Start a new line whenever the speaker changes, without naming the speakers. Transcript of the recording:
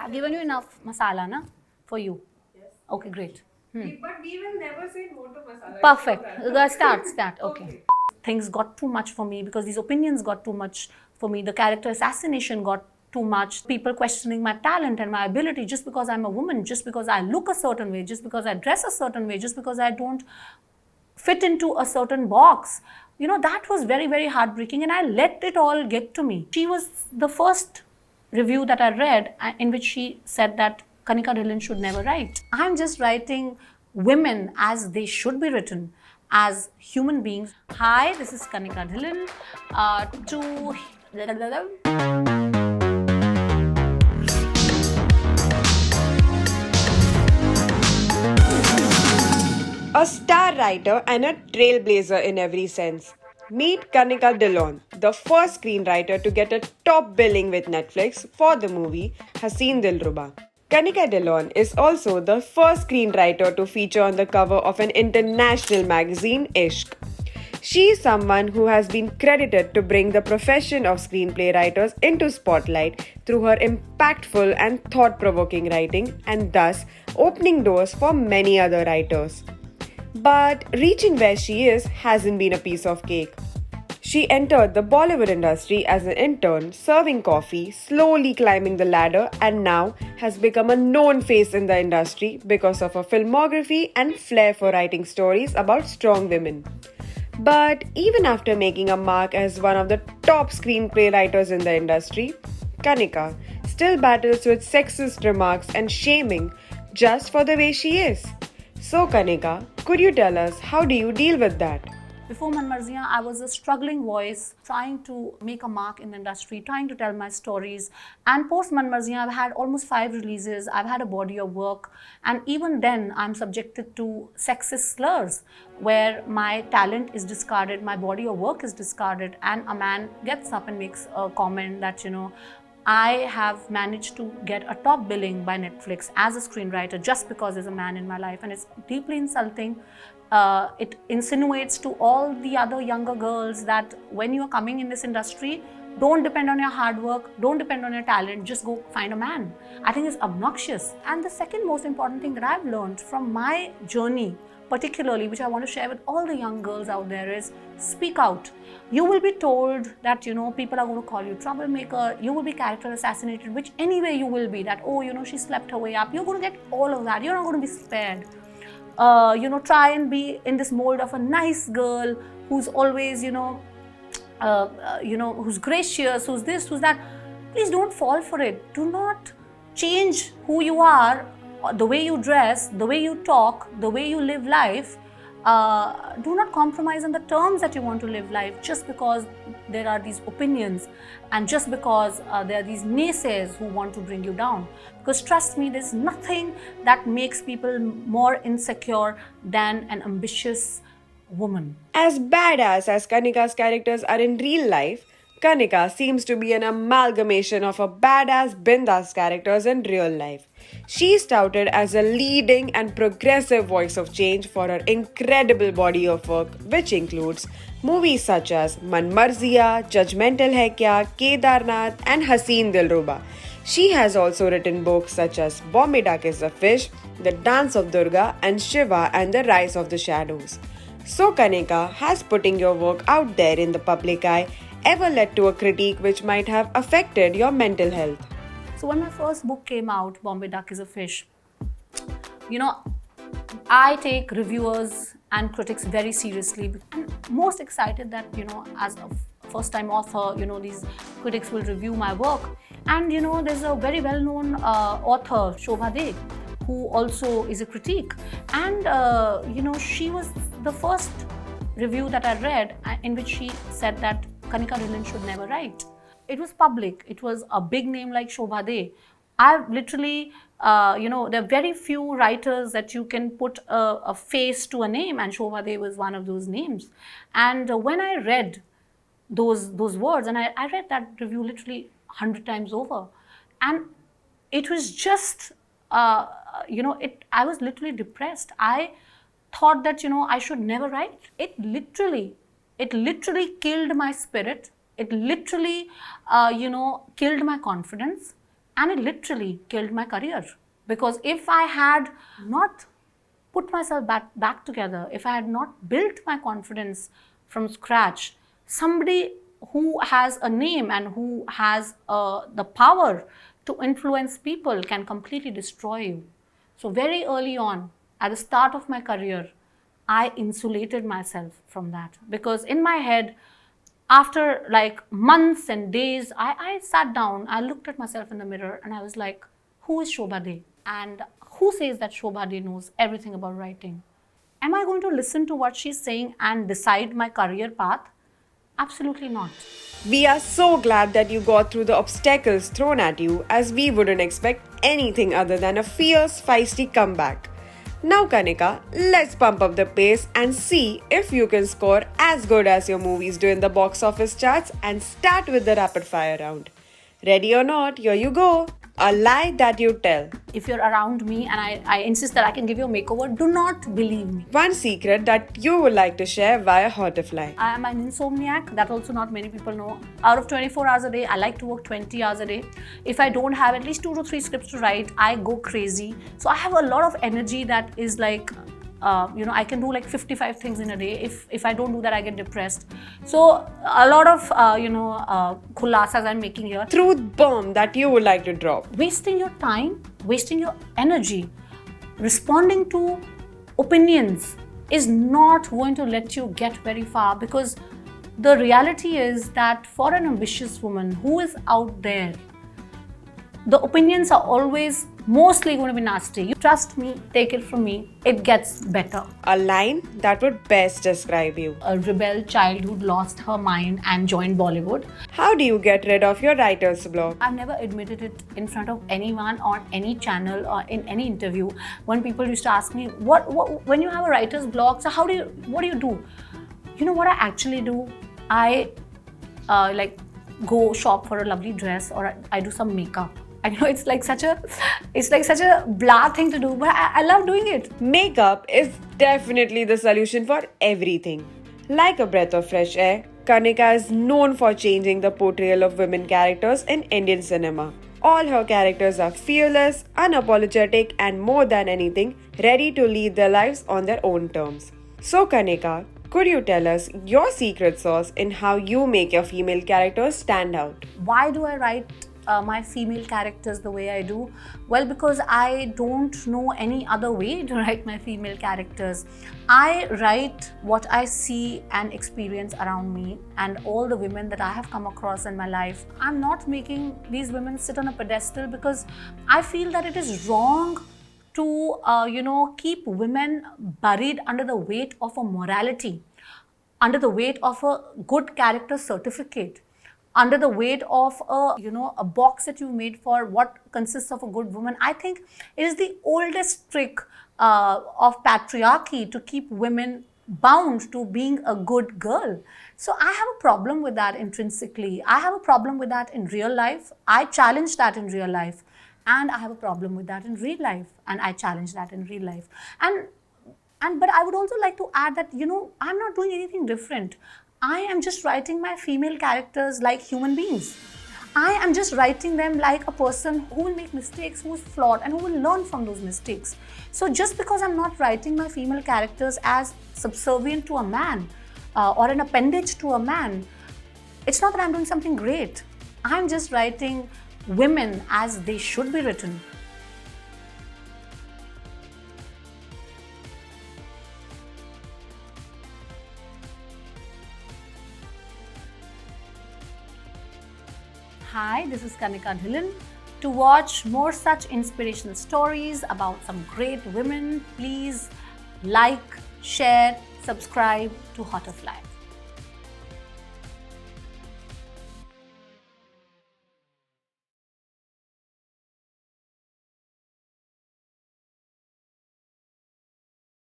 I've given you enough masala, na? For you.
Yes.
Okay, great.
But we will never say no to masala.
Perfect.
You know that.
Start. Okay. Things got too much for me because these opinions got too much for me. The character assassination got too much. People questioning my talent and my ability just because I'm a woman, just because I look a certain way, just because I dress a certain way, just because I don't fit into a certain box. You know, that was very, very heartbreaking, and I let it all get to me. She was the first review that I read in which she said that Kanika Dhillon should never write. I'm just writing women as they should be written, as human beings. Hi, this is Kanika Dhillon.
A star writer and a trailblazer in every sense. Meet Kanika Dhillon, the first screenwriter to get a top billing with Netflix for the movie Haseen Dilruba. Kanika Dhillon is also the first screenwriter to feature on the cover of an international magazine, Ishq. She is someone who has been credited to bring the profession of screenplay writers into spotlight through her impactful and thought-provoking writing and thus opening doors for many other writers. But reaching where she is hasn't been a piece of cake. She entered the Bollywood industry as an intern, serving coffee, slowly climbing the ladder, and now has become a known face in the industry because of her filmography and flair for writing stories about strong women. But even after making a mark as one of the top screenplay writers in the industry, Kanika still battles with sexist remarks and shaming just for the way she is. So Kanika, could you tell us how do you deal with that?
Before Manmarziya, I was a struggling voice trying to make a mark in the industry, trying to tell my stories. And post Manmarziya, I've had almost 5 releases. I've had a body of work. And even then, I'm subjected to sexist slurs where my talent is discarded, my body of work is discarded, and a man gets up and makes a comment that, I have managed to get a top billing by Netflix as a screenwriter just because there's a man in my life, and it's deeply insulting. It insinuates to all the other younger girls that when you are coming in this industry, don't depend on your hard work, don't depend on your talent, just go find a man. I think it's obnoxious. And the second most important thing that I've learned from my journey, particularly, which I want to share with all the young girls out there, is speak out. You will be told that, people are going to call you troublemaker, you will be character assassinated, which anyway you will be, that, she slept her way up. You're going to get all of that. You're not going to be spared. Try and be in this mold of a nice girl who's always, who's gracious, who's this, who's that. Please don't fall for it. Do not change who you are, the way you dress, the way you talk, the way you live life. Do not compromise on the terms that you want to live life just because there are these opinions and just because there are these naysayers who want to bring you down. Because trust me, there's nothing that makes people more insecure than an ambitious woman.
As badass as Kanika's characters are in real life, Kanika seems to be an amalgamation of a badass bindas characters in real life. She is touted as a leading and progressive voice of change for her incredible body of work, which includes movies such as Manmarziya, Judgmental Hai Kya, Kedarnath, and Haseen Dilruba. She has also written books such as Bombay Duck is a Fish, The Dance of Durga, and Shiva and the Rise of the Shadows. So Kanika, has putting your work out there in the public eye ever led to a critique which might have affected your mental health?
So when my first book came out, Bombay Duck is a Fish, I take reviewers and critics very seriously. I'm most excited that, as a first-time author, these critics will review my work. And, there's a very well-known author, Shobhaa, who also is a critique. And, she was the first review that I read in which she said that Kanika Dhillon should never write. It was public. It was a big name like Shobhaa. I've literally, there are very few writers that you can put a face to a name, and Shobhaa was one of those names. And when I read those words, and I read that review literally 100 times over, and it was just, I was literally depressed. I thought that, I should never write. It literally killed my spirit. It literally, killed my confidence. And it literally killed my career. Because if I had not put myself back together, if I had not built my confidence from scratch, somebody who has a name and who has the power to influence people can completely destroy you. So very early on, at the start of my career, I insulated myself from that. Because in my head, after like months and days, I sat down, I looked at myself in the mirror and I was like, who is Shobhaa De? And who says that Shobhaa De knows everything about writing? Am I going to listen to what she's saying and decide my career path? Absolutely not.
We are so glad that you got through the obstacles thrown at you, as we wouldn't expect anything other than a fierce, feisty comeback. Now Kanika, let's pump up the pace and see if you can score as good as your movies do in the box office charts, and start with the rapid fire round. Ready or not, here you go. A lie that you tell.
If you're around me and I insist that I can give you a makeover, do not believe me.
One secret that you would like to share via Hauterrfly.
I am an insomniac. That also not many people know. Out of 24 hours a day, I like to work 20 hours a day. If I don't have at least 2 to 3 scripts to write, I go crazy. So I have a lot of energy that is like, I can do like 55 things in a day. If I don't do that, I get depressed. So a lot of, khulasas I'm making here.
Truth bomb that you would like to drop.
Wasting your time, wasting your energy, responding to opinions is not going to let you get very far, because the reality is that for an ambitious woman who is out there, the opinions are always mostly going to be nasty. You trust me, take it from me, it gets better.
A line that would best describe you.
A rebel child who lost her mind and joined Bollywood.
How do you get rid of your writer's block?
I've never admitted it in front of anyone on any channel or in any interview. When people used to ask me, when you have a writer's block, so what do you do? You know what I actually do? I go shop for a lovely dress, or I do some makeup. I know it's like such a blah thing to do, but I love doing it.
Makeup is definitely the solution for everything. Like a breath of fresh air, Kanika is known for changing the portrayal of women characters in Indian cinema. All her characters are fearless, unapologetic, and more than anything, ready to lead their lives on their own terms. So Kanika, could you tell us your secret sauce in how you make your female characters stand out?
Why do I write my female characters the way I do? Well, because I don't know any other way to write my female characters. I write what I see and experience around me and all the women that I have come across in my life. I'm not making these women sit on a pedestal, because I feel that it is wrong to keep women buried under the weight of a morality, under the weight of a good character certificate, under the weight of a box that you made for what consists of a good woman. I think it is the oldest trick of patriarchy to keep women bound to being a good girl. So I have a problem with that intrinsically. I have a problem with that in real life. I challenge that in real life. And I have a problem with that in real life. And I challenge that in real life. But I would also like to add that, I'm not doing anything different. I am just writing my female characters like human beings. I am just writing them like a person who will make mistakes, who is flawed, and who will learn from those mistakes. So just because I'm not writing my female characters as subservient to a man or an appendage to a man, it's not that I'm doing something great. I'm just writing women as they should be written. Hi, this is Kanika Dhillon. To watch more such inspirational stories about some great women, please like, share, subscribe to Hauterrfly.